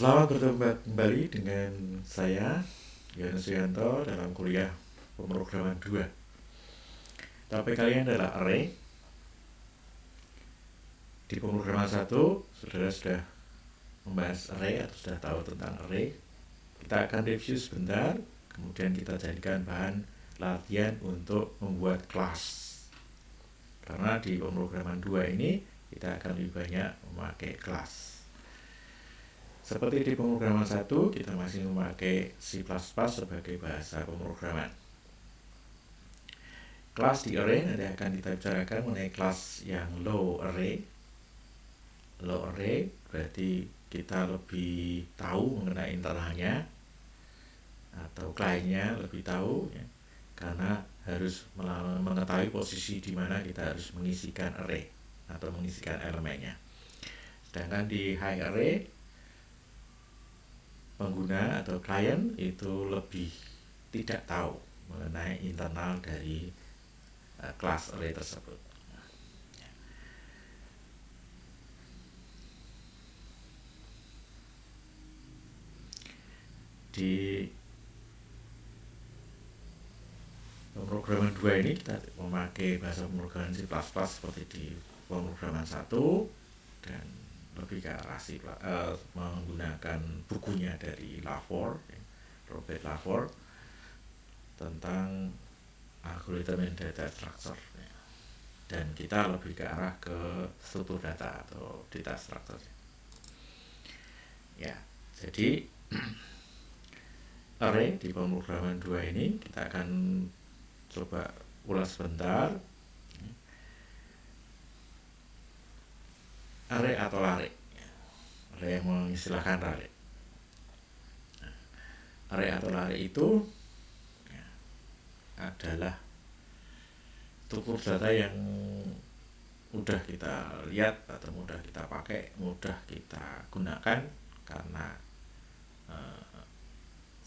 Selamat bertemu kembali dengan saya, Yohanes Suyanto, dalam kuliah pemrograman 2. Topik kali ini adalah array. Di pemrograman 1, saudara sudah membahas array atau sudah tahu tentang array. Kita akan review sebentar, kemudian kita jadikan bahan latihan untuk membuat kelas. Karena di pemrograman 2 ini, kita akan lebih banyak memakai kelas. Seperti di pemrograman 1, kita masih memakai C++ sebagai bahasa pemrograman. Kelas di array nanti akan kita bicarakan mengenai kelas yang low array. Low array berarti kita lebih tahu mengenai internalnya atau kliennya lebih tahu ya, karena harus mengetahui posisi di mana kita harus mengisikan array atau mengisikan elemennya. Sedangkan di high array, pengguna atau klien itu lebih tidak tahu mengenai internal dari kelas array tersebut. Di pemrograman 2 ini kita memakai bahasa pemrograman C++ seperti di pemrograman 1 dan lebih ke arah menggunakan bukunya dari Lafore, Robert Lafore, tentang algoritma and data structure, dan kita lebih ke arah ke struktur data atau data structure. Ya, jadi array di pemrograman 2 ini kita akan coba ulas sebentar. Array atau lari, array yang mengistilahkan lari. Array atau lari itu adalah struktur data yang mudah kita lihat atau mudah kita pakai, mudah kita gunakan, karena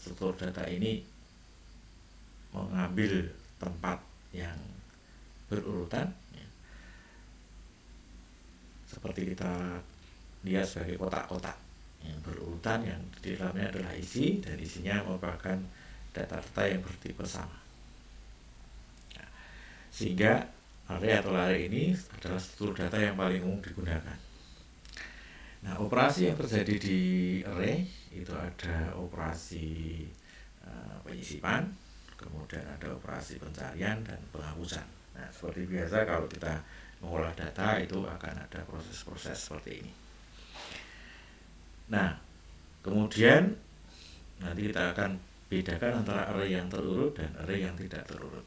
struktur data ini mengambil tempat yang berurutan, seperti kita lihat sebagai kotak-kotak yang berurutan, yang di dalamnya adalah isi, dan isinya merupakan data-data yang bertipe sama. Sehingga array atau lari ini adalah struktur data yang paling umum digunakan. Nah, operasi yang terjadi di array itu ada operasi penyisipan, kemudian ada operasi pencarian dan penghapusan. Nah, seperti biasa kalau kita mengolah data itu akan ada proses-proses seperti ini. Nah, kemudian nanti kita akan bedakan antara array yang terurut dan array yang tidak terurut.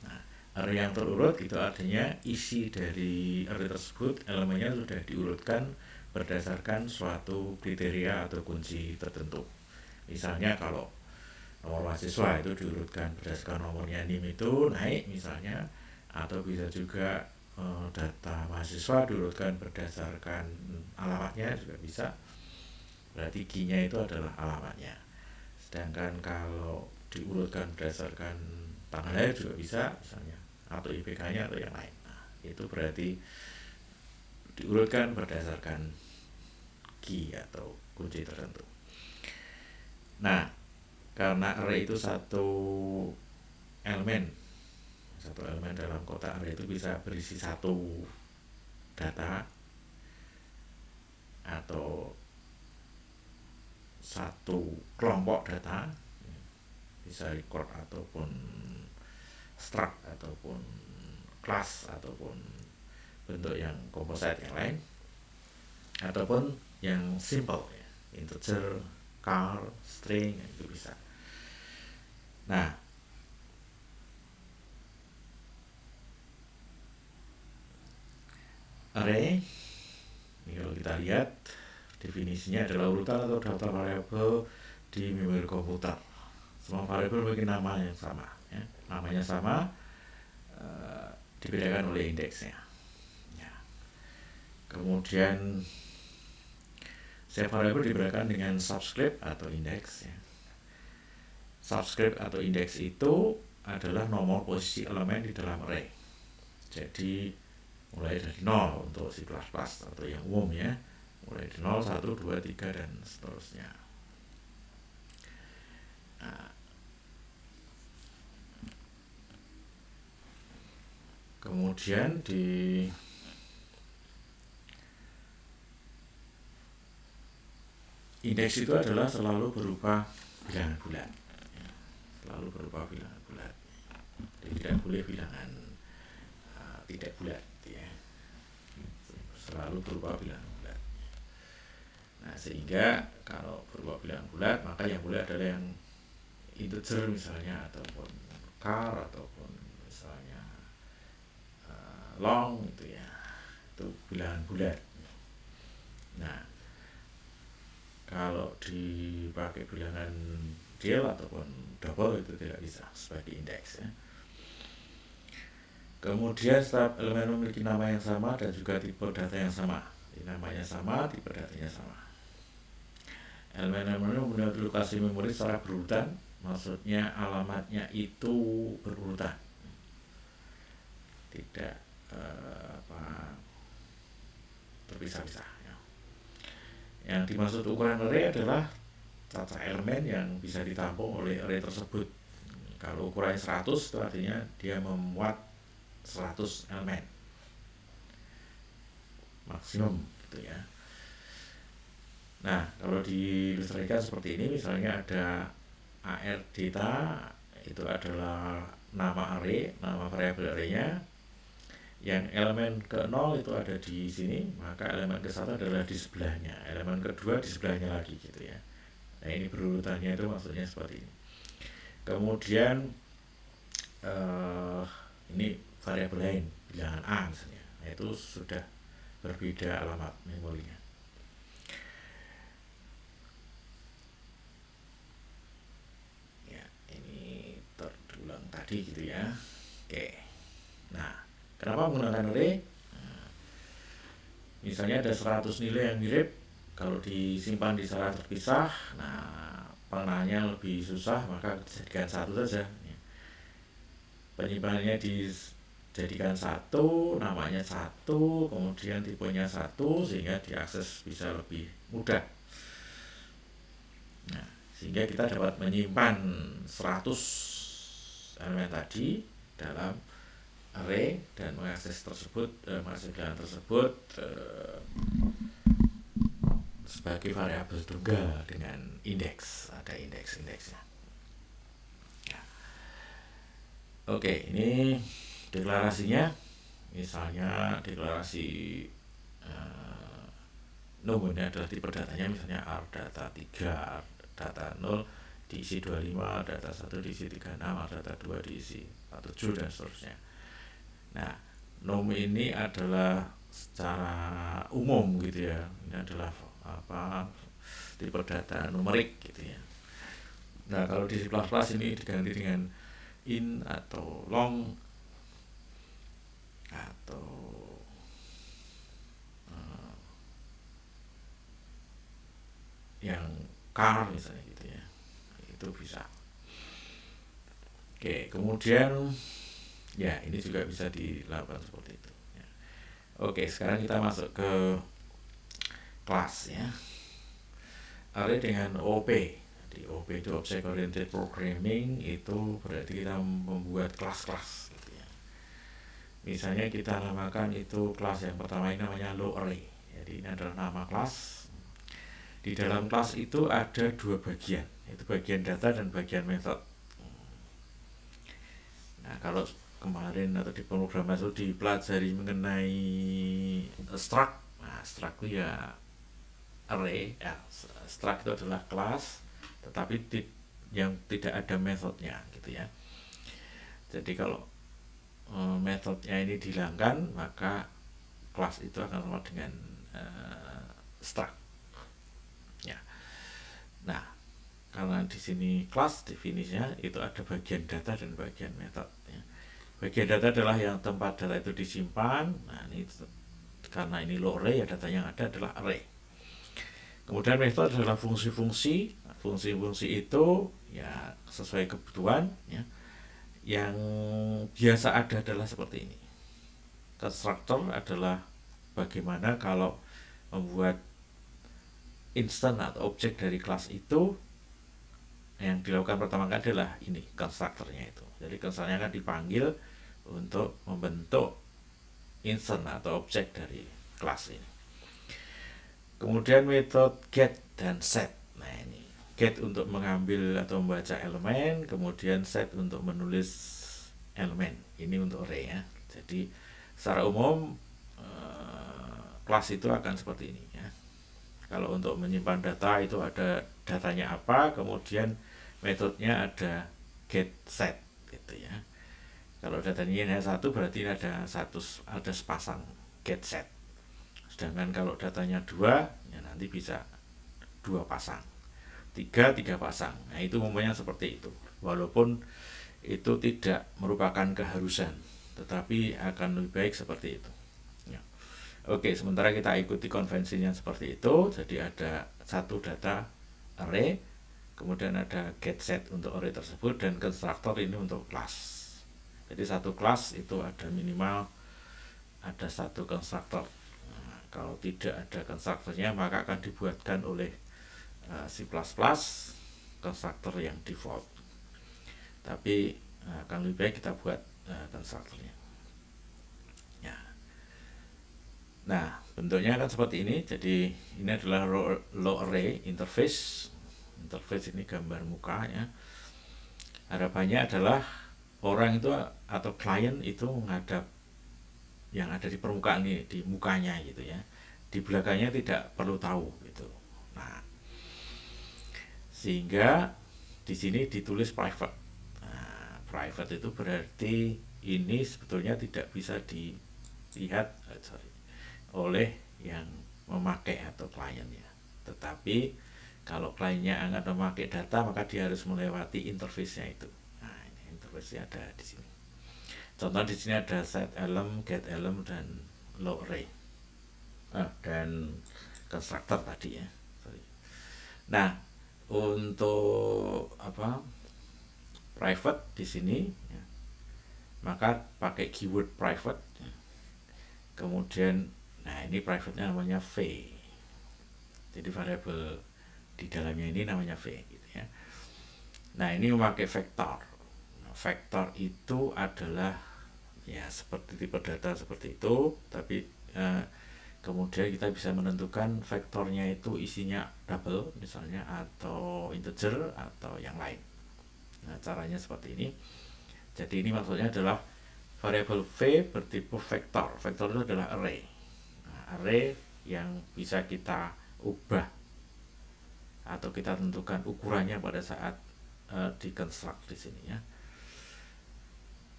Nah, array yang terurut itu artinya isi dari array tersebut, elemennya sudah diurutkan berdasarkan suatu kriteria atau kunci tertentu. Misalnya kalau nomor mahasiswa itu diurutkan berdasarkan nomornya NIM itu naik misalnya, atau bisa juga data mahasiswa diurutkan berdasarkan alamatnya juga bisa, berarti key-nya itu adalah alamatnya. Sedangkan kalau diurutkan berdasarkan tanggal lahir juga bisa misalnya, atau IPK-nya atau yang lain. Nah, itu berarti diurutkan berdasarkan key atau kunci tertentu. Nah, karena array itu satu elemen dalam kotak array itu bisa berisi satu data atau satu kelompok data, bisa record ataupun struct ataupun class ataupun bentuk yang composite yang lain, ataupun yang simple integer, char, string, itu bisa. Nah, array ini kalau kita lihat definisinya adalah urutan atau daftar variabel di memori komputer. Semua variabel memiliki nama yang sama, ya. Namanya sama, dibedakan oleh indeksnya. Ya. Kemudian setiap variabel dibedakan dengan subscript atau indeks. Ya. Subscript atau indeks itu adalah nomor posisi elemen di dalam array. Jadi mulai dari 0 untuk C++ atau yang umum ya, mulai di 0, 1, 2, 3 dan seterusnya. Nah, kemudian di indeks itu adalah selalu berupa bilangan bulat, ya, selalu berupa bilangan bulat. Jadi tidak boleh bilangan tidak bulat, ya, selalu berupa bilangan bulat. Nah, sehingga kalau berupa bilangan bulat, maka yang bulat adalah yang integer misalnya, ataupun char, ataupun misalnya long gitu ya, itu bilangan bulat. Nah, kalau dipakai bilangan real ataupun double itu tidak bisa sebagai indeks, ya. Kemudian setiap elemen memiliki nama yang sama dan juga tipe data yang sama. Jadi, namanya sama, tipe datanya sama. Elemen-elemen mempunyai lokasi memori secara berurutan, maksudnya alamatnya itu berurutan, tidak terpisah-pisah. Yang dimaksud ukuran array adalah cacah elemen yang bisa ditampung oleh array tersebut. Kalau ukurannya 100 itu artinya dia memuat 100 elemen maksimum gitu ya. Nah, kalau diilustrasikan seperti ini, misalnya ada AR data, itu adalah nama array, nama variabel arraynya. Yang elemen ke-0 itu ada di sini, maka elemen ke-1 adalah di sebelahnya, elemen kedua di sebelahnya lagi gitu ya. Nah, ini berurutannya itu maksudnya seperti ini. Kemudian ini variabel lain, bilangan A misalnya, nah, itu sudah berbeda alamat memorinya. Ya, ini terulang tadi gitu ya. Oke. Nah, kenapa menggunakan array? Nah, misalnya ada 100 nilai yang mirip, kalau disimpan di secara terpisah, nah pengenalnya lebih susah, maka jadikan satu saja. Penyimpanannya dijadikan satu, namanya satu, kemudian tipenya satu, sehingga diakses bisa lebih mudah. Nah, sehingga kita dapat menyimpan 100 elemen tadi dalam array dan mengakses tersebut, mengakses bilangan tersebut sebagai variabel tunggal dengan indeks, ada indeks-indeksnya. Ya. Oke, ini deklarasinya, misalnya deklarasi num ini adalah tipe datanya, misalnya R data 3, R data 0 diisi 25, data 1 diisi 36, R data 2 diisi 47 dan seterusnya. Nah, num ini adalah secara umum gitu ya, ini adalah tipe data numerik gitu ya. Nah, kalau di C++ ini diganti dengan in atau long atau yang char misalnya gitu ya, itu bisa. Oke, kemudian ya ini juga bisa dilakukan seperti itu ya. Oke, sekarang kita masuk ke kelas ya. Array dengan OP. Di OP itu Object Oriented Programming, itu berarti kita membuat kelas-kelas gitu ya. Misalnya kita namakan itu kelas yang pertama ini namanya low array. Jadi ini adalah nama kelas. Di dalam kelas itu ada dua bagian, yaitu bagian data dan bagian method. Nah, kalau kemarin atau di pemrograman itu dipelajari mengenai struct. Nah, struct itu ya array, ya, struct itu adalah kelas, tetapi yang tidak ada metodenya gitu ya. Jadi kalau metodnya ini dihilangkan, maka kelas itu akan sama dengan struct. Ya. Nah, karena di sini kelas definisinya itu ada bagian data dan bagian metode. Ya. Bagian data adalah yang tempat data itu disimpan. Nah, ini karena ini low array, ya data yang ada adalah array. Kemudian metode adalah fungsi-fungsi. Nah, fungsi-fungsi itu ya sesuai kebutuhan. Ya. Yang biasa ada adalah seperti ini. Constructor adalah bagaimana kalau membuat instance atau objek dari kelas itu, yang dilakukan pertama kali adalah ini konstruktornya itu. Jadi konstruktornya akan dipanggil untuk membentuk instance atau objek dari kelas ini. Kemudian metode get dan set. Nah ini get untuk mengambil atau membaca elemen, kemudian set untuk menulis elemen. Ini untuk array ya. Jadi secara umum kelas itu akan seperti ini ya. Kalau untuk menyimpan data itu ada datanya apa, kemudian metodenya ada get set gitu ya. Kalau datanya hanya satu berarti ada sepasang get set. Sedangkan kalau datanya 2 ya nanti bisa 2 pasang, 3 pasang. Nah itu umumnya seperti itu. Walaupun itu tidak merupakan keharusan, tetapi akan lebih baik seperti itu ya. Oke, sementara kita ikuti konvensinya seperti itu. Jadi ada satu data array, kemudian ada get set untuk array tersebut, dan konstruktor ini untuk kelas. Jadi satu kelas itu ada minimal ada satu konstruktor. Kalau tidak ada konstruktornya maka akan dibuatkan oleh C++ konstruktor yang default. Tapi akan lebih baik kita buat konstruktornya. Ya. Nah, bentuknya kan seperti ini. Jadi ini adalah low array interface. Interface ini gambar muka ya. Harapannya adalah orang itu atau klien itu menghadap yang ada di permukaan ini, di mukanya gitu ya, di belakangnya tidak perlu tahu gitu. Nah, sehingga di sini ditulis private. Nah, private itu berarti ini sebetulnya tidak bisa dilihat oleh yang memakai atau kliennya. Tetapi kalau kliennya akan memakai data maka dia harus melewati interface-nya itu. Nah, ini interface-nya ada di sini. Contoh di sini ada set element, get element, dan low array dan konstruktor tadi ya. Nah, untuk private di sini ya, maka pakai keyword private ya. Kemudian nah ini private-nya namanya v. Jadi variabel di dalamnya ini namanya v gitu ya. Nah, ini memakai vektor. Vektor itu adalah ya seperti tipe data seperti itu, tapi kemudian kita bisa menentukan vektornya itu isinya double misalnya, atau integer, atau yang lain. Nah, caranya seperti ini. Jadi ini maksudnya adalah variabel v bertipe vektor. Vektor itu adalah array. Nah, array yang bisa kita ubah atau kita tentukan ukurannya pada saat dikonstruk di sini ya.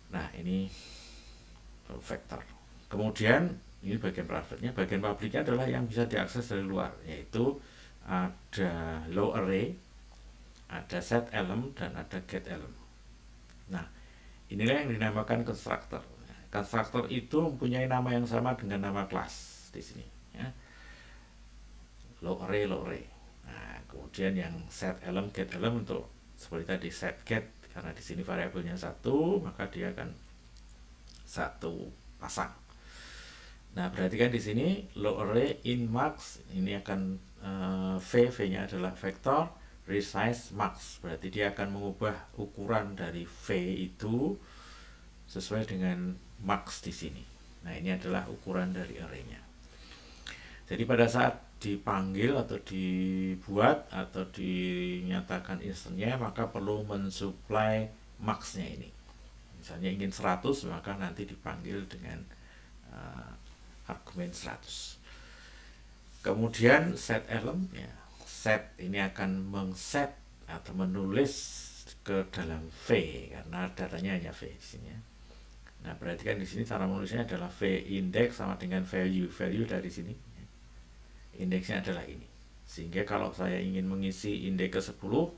Nah, ini vektor. Kemudian ini bagian private-nya. Bagian public-nya adalah yang bisa diakses dari luar, yaitu ada low array, ada set element, dan ada get element. Nah, inilah yang dinamakan konstruktor. Konstruktor itu mempunyai nama yang sama dengan nama kelas di sini ya. Low array. Nah, kemudian yang set element, get element untuk seperti tadi set get, karena di sini variabelnya 1 maka dia akan 1 pasang. Nah, perhatikan di sini low array in max ini akan v-nya adalah vektor, resize max berarti dia akan mengubah ukuran dari v itu sesuai dengan max di sini. Nah, ini adalah ukuran dari array-nya. Jadi pada saat dipanggil atau dibuat atau dinyatakan instance-nya maka perlu mensuplai max-nya ini. Misalnya ingin 100 maka nanti dipanggil dengan argumen 100. Kemudian set element ya. Set ini akan mengset atau menulis ke dalam v karena datanya hanya v di sini ya. Nah, perhatikan di sini cara menulisnya adalah v index sama dengan value dari sini. Indeksnya adalah ini. Sehingga kalau saya ingin mengisi indeks ke 10,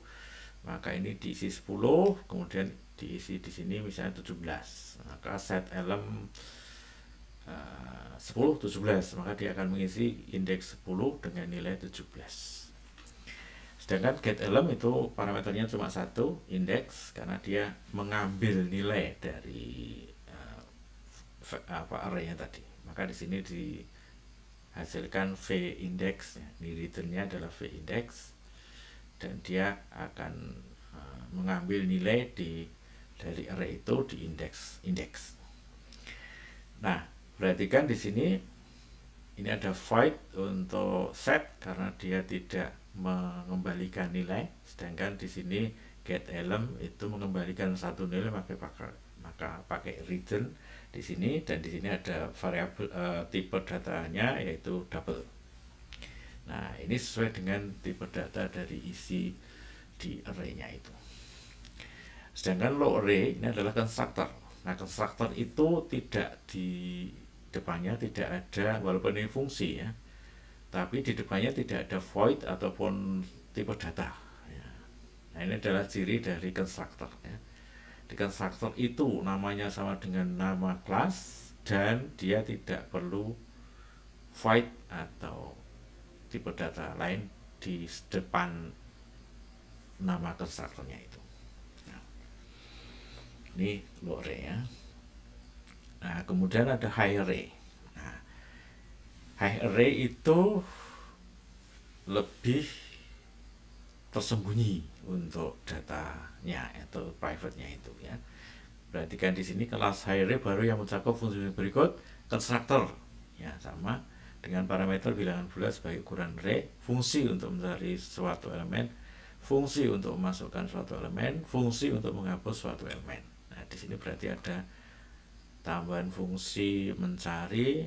maka ini diisi 10, kemudian diisi di sini misalnya 17. Maka set element 10 17, maka dia akan mengisi indeks 10 dengan nilai 17. Sedangkan get element itu parameternya cuma 1 indeks karena dia mengambil nilai dari array-nya tadi. Maka di sini hasilkan V index. Ini returnnya adalah V index, dan dia akan mengambil nilai dari array itu di indeks. Nah, perhatikan di sini ini ada void untuk set karena dia tidak mengembalikan nilai, sedangkan di sini get element itu mengembalikan satu nilai, maka pakai return di sini, dan di sini ada variabel tipe datanya yaitu double. Nah, ini sesuai dengan tipe data dari isi di array-nya itu. Sedangkan low array ini adalah constructor. Nah, constructor itu tidak di depannya tidak ada, walaupun ini fungsi ya, tapi di depannya tidak ada void ataupun tipe data ya. Nah, ini adalah ciri dari constructor ya. Di constructor itu namanya sama dengan nama kelas, dan dia tidak perlu void atau tipe data lain di depan nama constructornya itu. Nah, ini low array ya. Nah, kemudian ada high array. Nah, high array itu lebih tersembunyi untuk datanya atau private-nya itu ya. Perhatikan di sini kelas high array baru yang mencakup fungsi berikut: constructor ya, sama dengan parameter bilangan bulat sebagai ukuran array, fungsi untuk mencari suatu elemen, fungsi untuk memasukkan suatu elemen, fungsi untuk menghapus suatu elemen. Nah, di sini berarti ada tambahan fungsi mencari,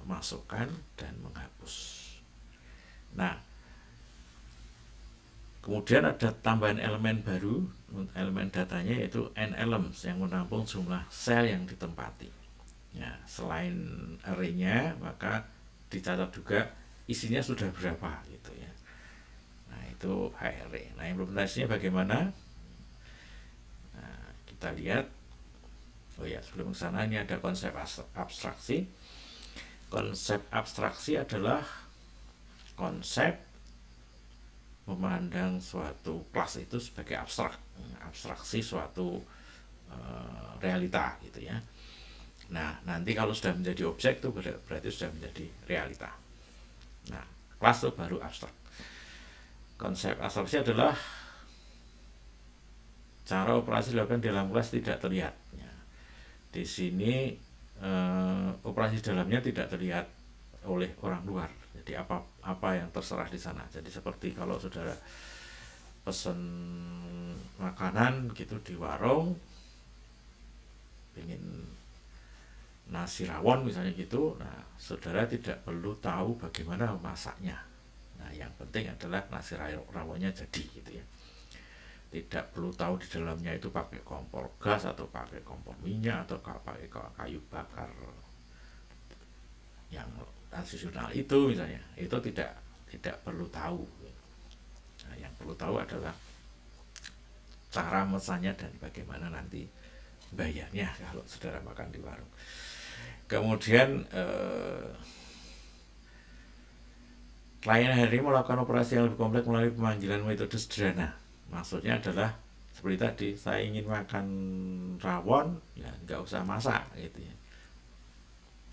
memasukkan, dan menghapus. Nah, kemudian ada tambahan elemen baru, elemen datanya yaitu n-elements yang menampung jumlah sel yang ditempati. Ya, selain array-nya, maka dicatat juga isinya sudah berapa gitu ya. Nah, itu high array. Nah, implementasinya bagaimana? Nah, kita lihat. Oh ya, sebelum ke sana ini ada konsep abstraksi. Konsep abstraksi adalah konsep memandang suatu kelas itu sebagai abstrak, abstraksi suatu realita gitu ya. Nah, nanti kalau sudah menjadi objek itu berarti sudah menjadi realita. Nah, kelas itu baru abstrak. Konsep abstraksi adalah cara operasi dilakukan dalam kelas tidak terlihat. Di sini operasi dalamnya tidak terlihat oleh orang luar. Jadi apa yang terserah di sana. Jadi seperti kalau saudara pesen makanan gitu di warung, ingin nasi rawon misalnya gitu, nah saudara tidak perlu tahu bagaimana masaknya. Nah, yang penting adalah nasi rawonnya jadi gitu ya. Tidak perlu tahu di dalamnya itu pakai kompor gas atau pakai kompor minyak atau pakai kayu bakar yang tradisional itu misalnya, itu tidak perlu tahu. Nah, yang perlu tahu adalah cara memesannya dan bagaimana nanti bayarnya kalau saudara makan di warung. Kemudian klien hari ini melakukan operasi yang lebih kompleks melalui pemanggilan metode sederhana. Maksudnya adalah seperti tadi, saya ingin makan rawon, ya nggak usah masak gitu ya.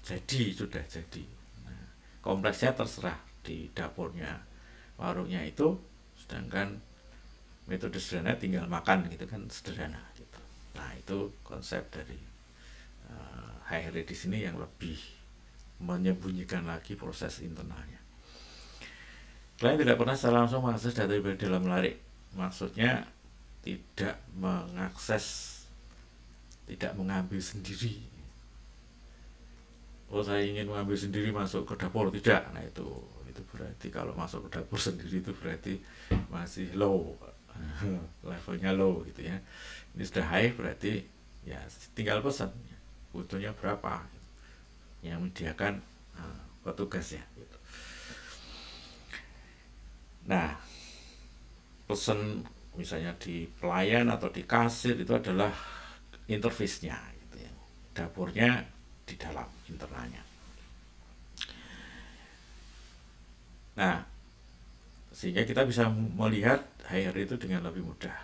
Jadi sudah jadi. Nah, kompleksnya terserah di dapurnya warungnya itu, sedangkan metode sederhana tinggal makan gitu kan, sederhana gitu. Nah, itu konsep dari high array di sini yang lebih menyembunyikan lagi proses internalnya. Klien tidak pernah secara langsung mengakses data pribadi dalam larik. Maksudnya tidak mengakses, tidak mengambil sendiri. Oh, saya ingin mengambil sendiri masuk ke dapur, tidak. Nah, itu berarti kalau masuk ke dapur sendiri itu berarti masih low, levelnya low gitu ya. Ini sudah high, berarti ya tinggal pesan butuhnya berapa yang menyediakan petugas ya gitu. Nah, pesan misalnya di pelayan atau di kasir itu adalah interface-nya gitu ya. Dapurnya di dalam internalnya. Nah, sehingga kita bisa melihat high array itu dengan lebih mudah.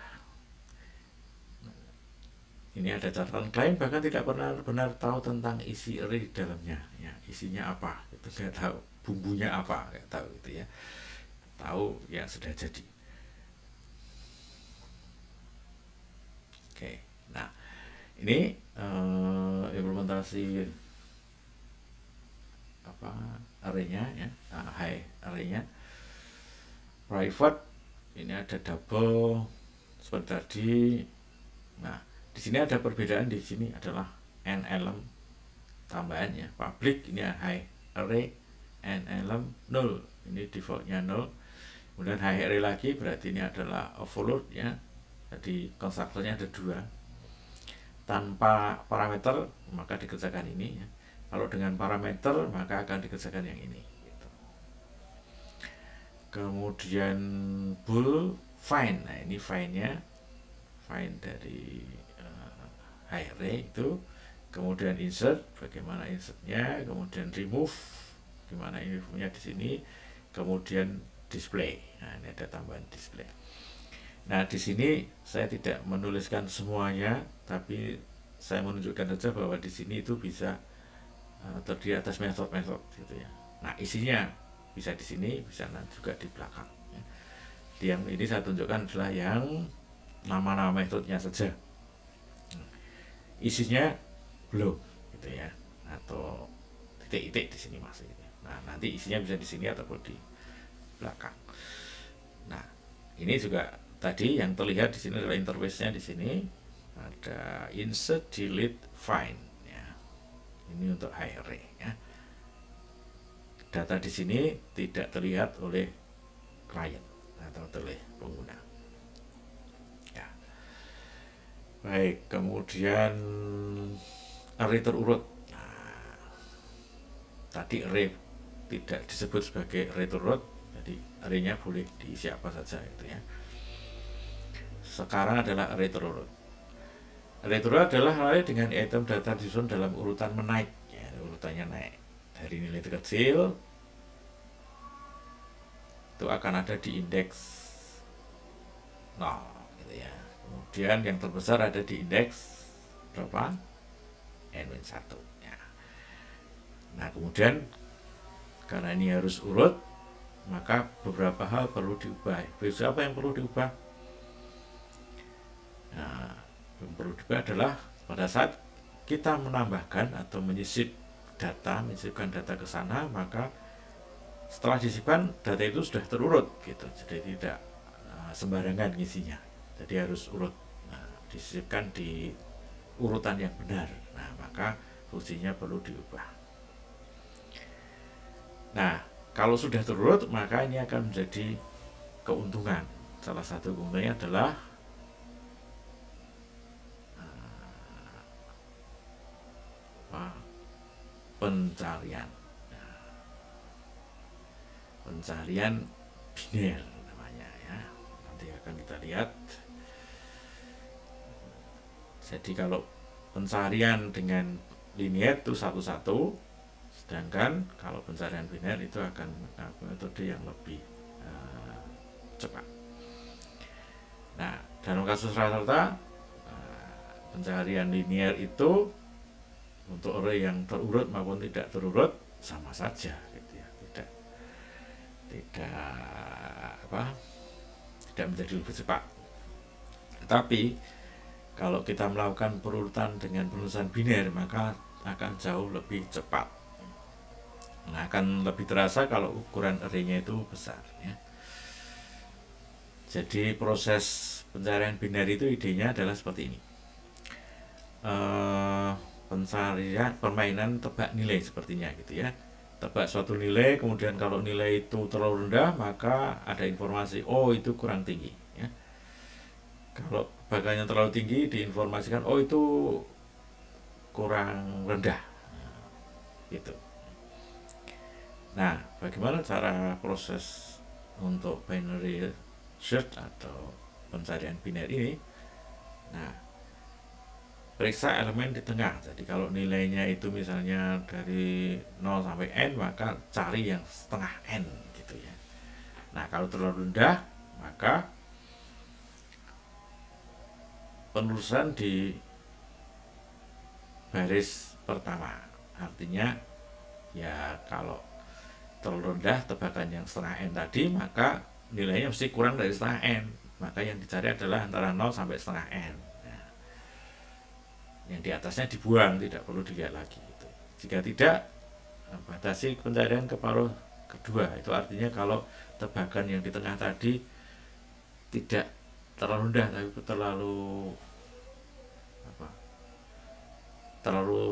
ini ada catatan, klien bahkan tidak pernah benar tahu tentang isi array di dalamnya, ya, isinya apa, itu nggak tahu, bumbunya apa, nggak tahu gitu ya, tahu ya sudah jadi. Oke, nah ini implementasi apa arraynya ya, high arraynya. Private ini ada double seperti tadi. Nah, di sini ada perbedaan, di sini adalah n element tambahannya. Public ini high array, n element 0, ini defaultnya 0. Kemudian high array lagi berarti ini adalah overload ya. Jadi konstruktornya ada 2. Tanpa parameter maka dikerjakan ini ya. Kalau dengan parameter maka akan dikerjakan yang ini gitu. Kemudian bool find. Nah, ini find-nya, find dari high array itu. Kemudian insert, bagaimana insertnya, kemudian remove, gimana remove-nya di sini, kemudian display. Nah, ini ada tambahan display. Nah, di sini saya tidak menuliskan semuanya, tapi saya menunjukkan saja bahwa di sini itu bisa terdiri atas metode-metode gitu ya. Nah, isinya bisa di sini, bisa juga di belakang. Ya. Yang ini saya tunjukkan adalah yang nama-nama metodenya saja. Isinya belum gitu ya, atau titik-titik di sini masih gitu. Nah, nanti isinya bisa di sini ataupun di belakang. Nah, ini juga tadi yang terlihat di sini adalah interface-nya. Di sini ada insert, delete, find ya. Ini untuk high array ya. Data di sini tidak terlihat oleh klien atau oleh pengguna. Ya. Baik, kemudian array terurut. Nah, tadi array tidak disebut sebagai array terurut, jadi arraynya boleh diisi apa saja gitu ya. Sekarang adalah array terurut. Array terurut adalah array dengan item data disusun dalam urutan menaik ya, urutannya naik dari nilai terkecil itu akan ada di indeks 0 gitu ya. Kemudian yang terbesar ada di indeks berapa? N-1 ya. Nah, kemudian karena ini harus urut, maka beberapa hal perlu diubah. Apa yang perlu diubah? Nah, yang perlu diubah adalah pada saat kita menambahkan atau menyisipkan data ke sana, maka setelah disisipkan data itu sudah terurut gitu, jadi tidak sembarangan ngisinya, jadi harus urut. Nah, disisipkan di urutan yang benar. Nah, maka fungsinya perlu diubah. Nah, kalau sudah terurut maka ini akan menjadi keuntungan. Salah satu keuntungannya adalah pencarian. Pencarian biner namanya ya. Nanti akan kita lihat. Jadi kalau pencarian dengan linear itu satu-satu, sedangkan kalau pencarian biner itu akan metode yang lebih cepat. Nah, dalam kasus rata-rata pencarian linear itu untuk array yang terurut maupun tidak terurut sama saja gitu ya, tidak menjadi lebih cepat. Tapi kalau kita melakukan perurutan dengan penulisan biner maka akan jauh lebih cepat. Nah, akan lebih terasa kalau ukuran array-nya itu besar ya. Jadi proses pencarian biner itu idenya adalah seperti ini. Pencarian permainan tebak nilai sepertinya gitu ya. Tebak suatu nilai, kemudian kalau nilai itu terlalu rendah maka ada informasi oh itu kurang tinggi ya. Kalau tebakannya terlalu tinggi diinformasikan oh itu kurang rendah gitu. Nah, bagaimana cara proses untuk binary search atau pencarian biner ini? Nah, periksa elemen di tengah. Jadi kalau nilainya itu misalnya dari 0 sampai n maka cari yang setengah n gitu ya. Nah, kalau terlalu rendah maka penelusuran di baris pertama. Artinya ya kalau terlalu rendah tebakan yang setengah N tadi, maka nilainya mesti kurang dari setengah N. Maka yang dicari adalah antara 0 sampai setengah N. Nah, yang di atasnya dibuang, tidak perlu dilihat lagi gitu. Jika tidak, batasi pencarian ke paruh kedua. Itu artinya kalau tebakan yang di tengah tadi tidak terlalu rendah tapi terlalu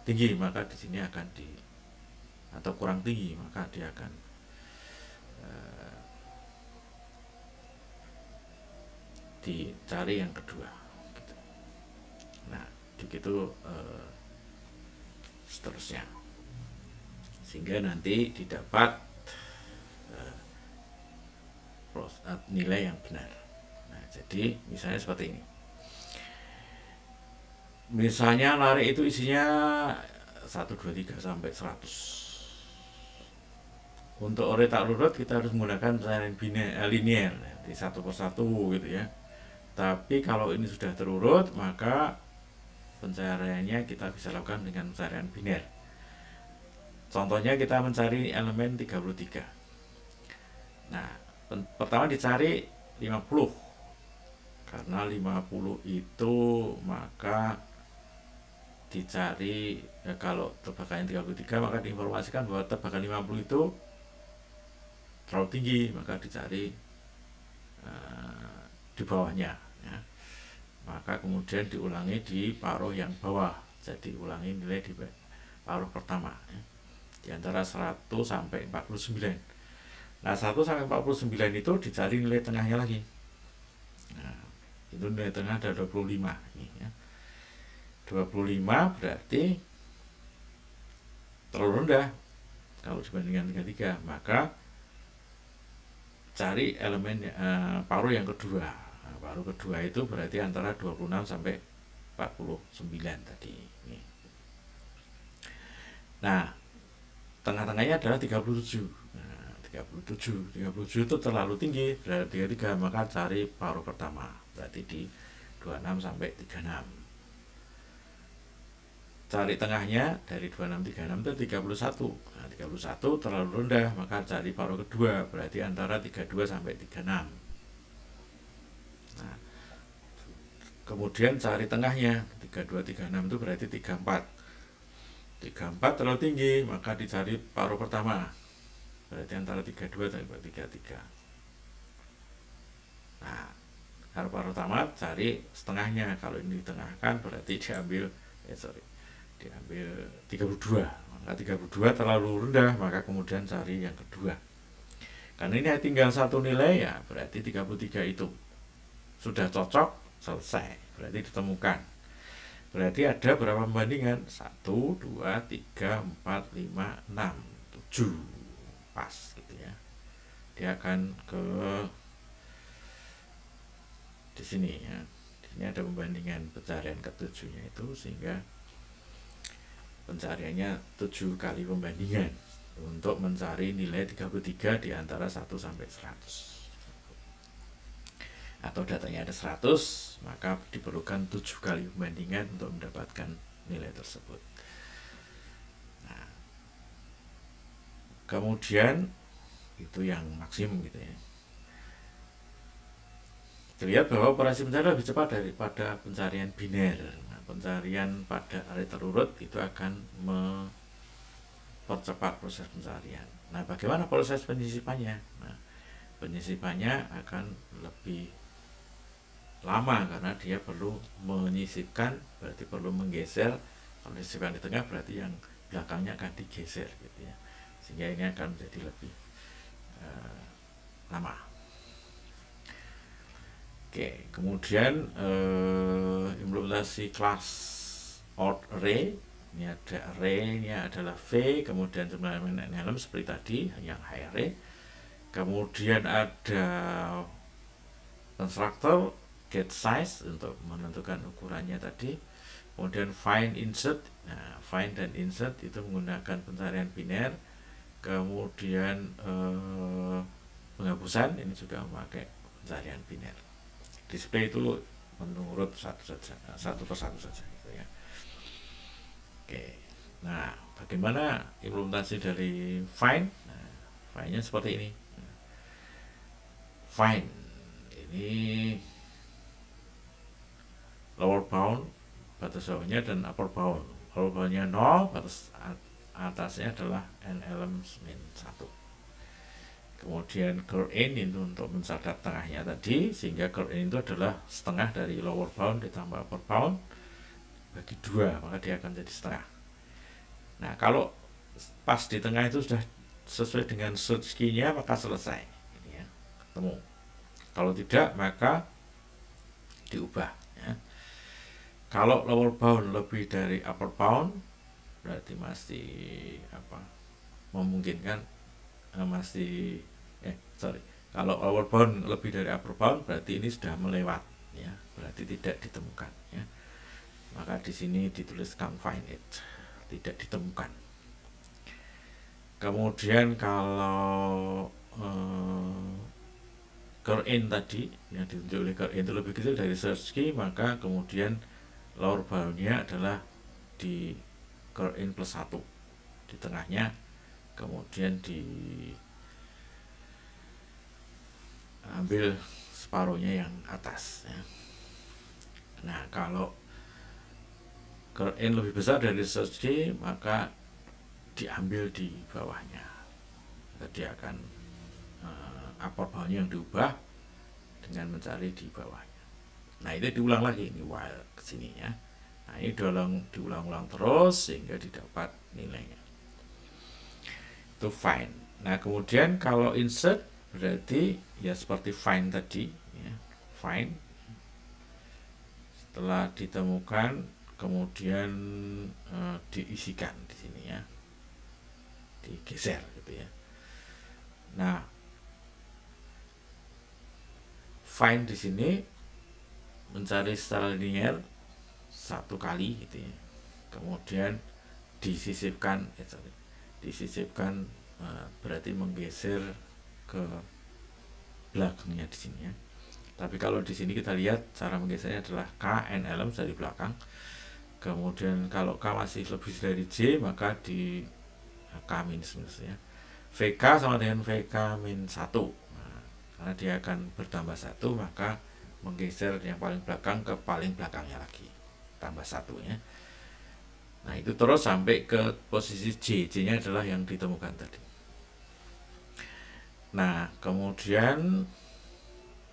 tinggi, maka di sini akan atau kurang tinggi, maka dia akan dicari yang kedua gitu. Nah begitu seterusnya, sehingga nanti didapat nilai yang benar. Nah jadi misalnya seperti ini, misalnya lari itu isinya 1, 2, 3 sampai 100. Untuk array tak urut kita harus menggunakan pencarian linear, di satu persatu gitu ya. Tapi kalau ini sudah terurut, maka pencariannya kita bisa lakukan dengan pencarian biner. Contohnya kita mencari elemen 33. Nah, pertama dicari 50. Karena 50 itu maka dicari kalau tebakannya 33, maka diinformasikan bahwa tebakan 50 itu terlalu tinggi, maka dicari di bawahnya ya. Maka kemudian diulangi di paruh yang bawah, jadi ulangi nilai di paruh pertama ya, di antara 100 sampai 49. Nah 100 sampai 49 itu dicari nilai tengahnya lagi. Nah itu nilai tengah ada 25 ini ya. 25 berarti terlalu rendah kalau dibandingkan 33, maka cari elemen paruh yang kedua. Nah, paruh kedua itu berarti antara 26 sampai 49 tadi. Nah, tengah-tengahnya adalah 37. Nah, 37 itu terlalu tinggi, berarti 33, maka cari paruh pertama. Berarti di 26 sampai 36. Cari tengahnya dari 26 36 itu 31. Nah, 31 terlalu rendah, maka cari paruh kedua, berarti antara 32 sampai 36. Nah, kemudian cari tengahnya 32 36 itu berarti 34. 34 terlalu tinggi, maka dicari paruh pertama, berarti antara 32 sampai 33. Nah, paruh pertama cari setengahnya, kalau ini ditengahkan berarti diambil 32, maka 32 terlalu rendah, maka kemudian cari yang kedua. Karena ini tinggal satu nilai ya, berarti 33 itu sudah cocok, selesai, berarti ditemukan. Berarti ada berapa pembandingan? 1, 2, 3, 4, 5, 6, 7. Pas gitu ya. Dia akan ke di sini ya. Di sini ada pembandingan pencarian ketujuhnya itu, sehingga pencariannya 7 kali pembandingan untuk mencari nilai 33 di antara 1 sampai 100. Atau datanya ada 100, maka diperlukan 7 kali pembandingan untuk mendapatkan nilai tersebut. Nah, kemudian itu yang maksimum gitu ya. Terlihat bahwa operasi pencarian lebih cepat daripada pencarian biner. Pencarian pada array terurut itu akan mempercepat proses pencarian. Nah, bagaimana proses penyisipannya? Nah, penyisipannya akan lebih lama karena dia perlu menyisipkan, berarti perlu menggeser. Kalau disisipkan di tengah berarti yang belakangnya akan digeser gitu ya, sehingga ini akan menjadi lebih lama. Oke, kemudian implementasi kelas ort array. Ini ada array-nya adalah V, kemudian jumlah elemen helm seperti tadi yang high array. Kemudian ada constructor get size untuk menentukan ukurannya tadi. Kemudian find insert. Nah, find dan insert itu menggunakan pencarian biner. Kemudian penghapusan ini juga memakai pencarian biner. Display itu menurut satu saja, satu persatu saja gitu ya. Oke. Nah, bagaimana implementasi dari find? Nah, find-nya seperti ini. Find ini lower bound batas bawahnya dan upper bound. Lower boundnya 0, batas atasnya adalah n elements min 1. Kemudian curl in itu untuk mencatat tengahnya tadi, sehingga curl in itu adalah setengah dari lower bound ditambah upper bound bagi 2, maka dia akan jadi setengah. Nah, kalau pas di tengah itu sudah sesuai dengan search key-nya, maka selesai. Ini ya, ketemu. Kalau tidak, maka diubah. Ya. Kalau lower bound lebih dari upper bound, berarti masih memungkinkan, masih kalau lower bound lebih dari upper bound, berarti ini sudah melewat, ya, berarti tidak ditemukan. Ya. Maka di sini dituliskan find it, tidak ditemukan. Kemudian kalau curl in tadi yang ditunjuk oleh curl in itu lebih kecil dari search key, maka kemudian lower boundnya adalah di curl in plus 1 di tengahnya, kemudian diambil separuhnya yang atas, ya. Nah, kalau curl in lebih besar dari search key, maka diambil di bawahnya. Jadi akan upper boundnya yang diubah dengan mencari di bawahnya. Nah, itu diulang lagi ini while kesini ya. Nah, ini diulang-ulang terus sehingga didapat nilainya. Itu find. Nah, kemudian kalau insert berarti ya seperti find tadi ya. Find setelah ditemukan kemudian diisikan di sini ya, digeser gitu ya. Nah, find di sini mencari secara linear satu kali gitu ya, kemudian disisipkan berarti menggeser ke belakangnya di sini ya. Tapi kalau di sini kita lihat cara menggesernya adalah K n elements dari belakang. Kemudian kalau K masih lebih dari J, maka di K minus ya. VK sama dengan VK min 1. Nah, karena dia akan bertambah 1, maka menggeser yang paling belakang ke paling belakangnya lagi, tambah 1 ya. Nah, itu terus sampai ke posisi J. J-nya adalah yang ditemukan tadi. Nah, kemudian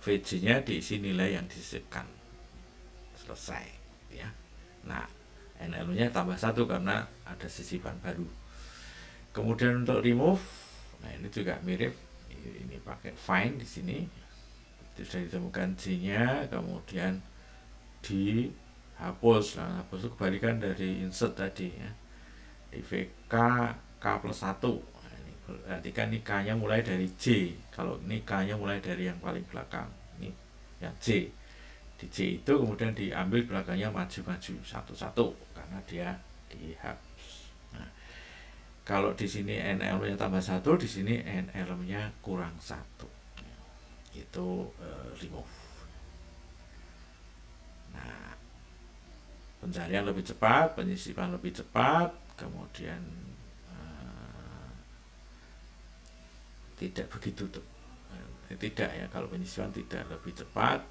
VJ-nya diisi nilai yang disisipkan. Selesai ya. Nah, NL-nya tambah 1 karena ada sisipan baru. Kemudian untuk remove, nah ini juga mirip. Ini pakai find di sini. Itu sudah ditemukan J-nya, kemudian dihapus. Nah, hapus itu kebalikan dari insert tadi ya. Di VK K plus 1. Nah, ini berarti kan ini K-nya mulai dari J. Kalau ini K-nya mulai dari yang paling belakang. Ini yang J. Di J itu kemudian diambil belakangnya maju-maju satu-satu karena dia dihapus. Nah, kalau di sini n elemenya tambah 1, di sini n elemenya kurang 1. Itu remove. Nah, pencarian lebih cepat, penyisipan lebih cepat, kemudian tidak begitu tidak ya, kalau penyisipan tidak lebih cepat,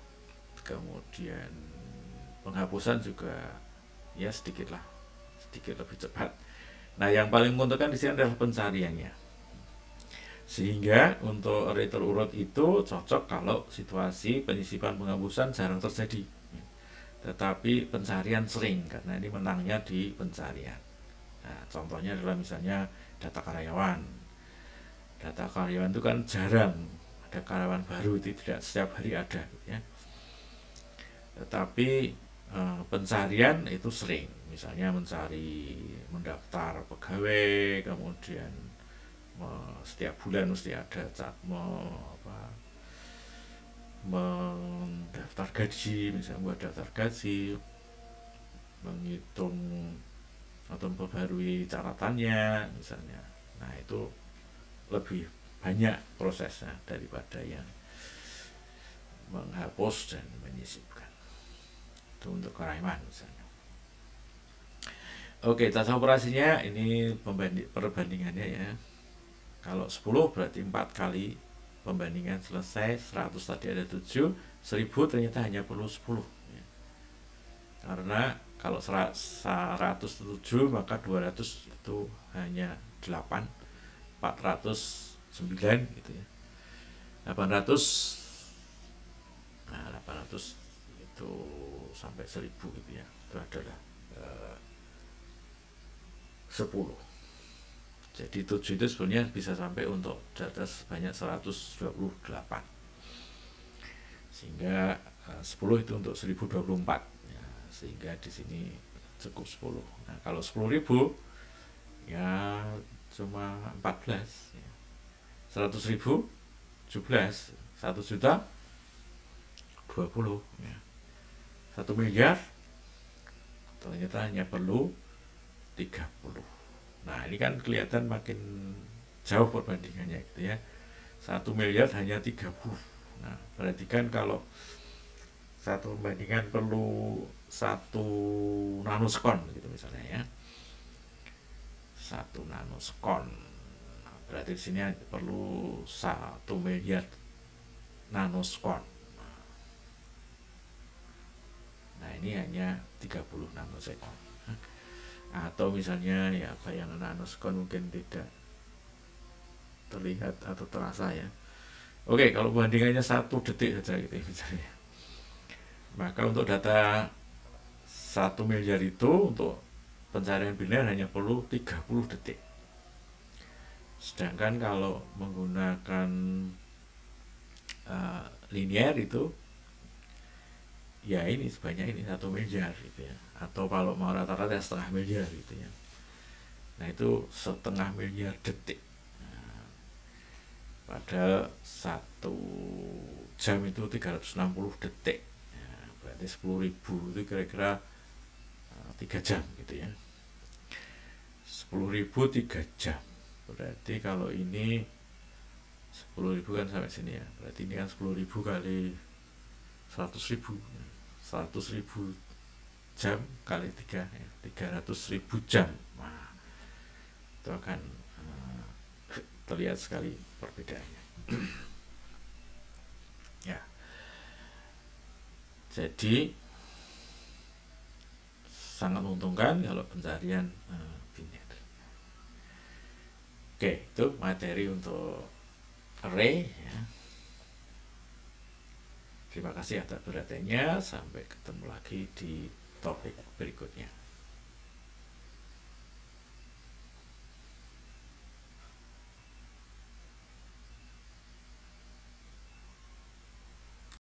kemudian penghapusan juga ya sedikit lebih cepat. Nah, yang paling menguntungkan di sini adalah pencariannya. Sehingga untuk array terurut itu cocok kalau situasi penyisipan penghapusan jarang terjadi. Tetapi pencarian sering karena ini menangnya di pencarian. Nah, contohnya adalah misalnya data karyawan. Data karyawan itu kan jarang ada karyawan baru, itu tidak setiap hari ada gitu ya. Tetapi pencarian itu sering, misalnya mencari mendaftar pegawai, kemudian setiap bulan mesti ada mendaftar gaji, misalnya buat daftar gaji, menghitung atau memperbarui catatannya misalnya. Nah, itu lebih banyak prosesnya daripada yang menghapus dan menyisipkan. itu untuk Karaiman misalnya. Oke, tata operasinya ini perbandingannya ya. Kalau 10 berarti 4 kali pembandingan selesai. 100 tadi ada 7, 1000 ternyata hanya perlu 10 ya. Karena kalau 107 maka 200 itu hanya 8, 409 gitu ya. 800 itu sampai 1000 gitu ya. Itu adalah 10. Jadi 7 itu sebenarnya bisa sampai untuk data sebanyak 128. Sehingga 10 itu untuk 1024 ya, sehingga di sini cukup 10. Nah, kalau 10.000 ya cuma 14 ya. 100.000 17, 1 juta 20 ya. 1 miliar ternyata hanya perlu 30. Nah, ini kan kelihatan makin jauh perbandingannya gitu ya. 1 miliar hanya 30. Nah, berarti kan kalau satu perbandingan perlu 1 nanosekon gitu misalnya ya. 1 nanosekon. Nah, berarti di sini perlu 1 miliar nanosekon. Nah, ini hanya 30 nanosekon. Atau misalnya ya bayangan nanosekon mungkin tidak terlihat atau terasa ya. Oke, kalau bandingannya 1 detik saja gitu misalnya. Maka untuk data 1 miliar itu untuk pencarian biner hanya perlu 30 detik. Sedangkan kalau menggunakan linear itu ya ini sebanyak ini 1 miliar gitu ya. Atau kalau mau rata-rata setengah miliar gitu ya. Nah, itu setengah miliar detik. Nah, pada 1 jam itu 360 detik ya, berarti 10.000 itu kira-kira 3 jam gitu ya. 10.000 3 jam. Berarti kalau ini 10.000 kan sampai sini ya. Berarti ini kan 10.000 kali 100.000. 100.000 jam kali 3 ya, 300.000 jam. Nah, itu akan terlihat sekali perbedaannya. Ya. Jadi sangat menguntungkan kalau pencarian biner. Oke, itu materi untuk array ya. Terima kasih atas perhatiannya. Sampai ketemu lagi di topik berikutnya.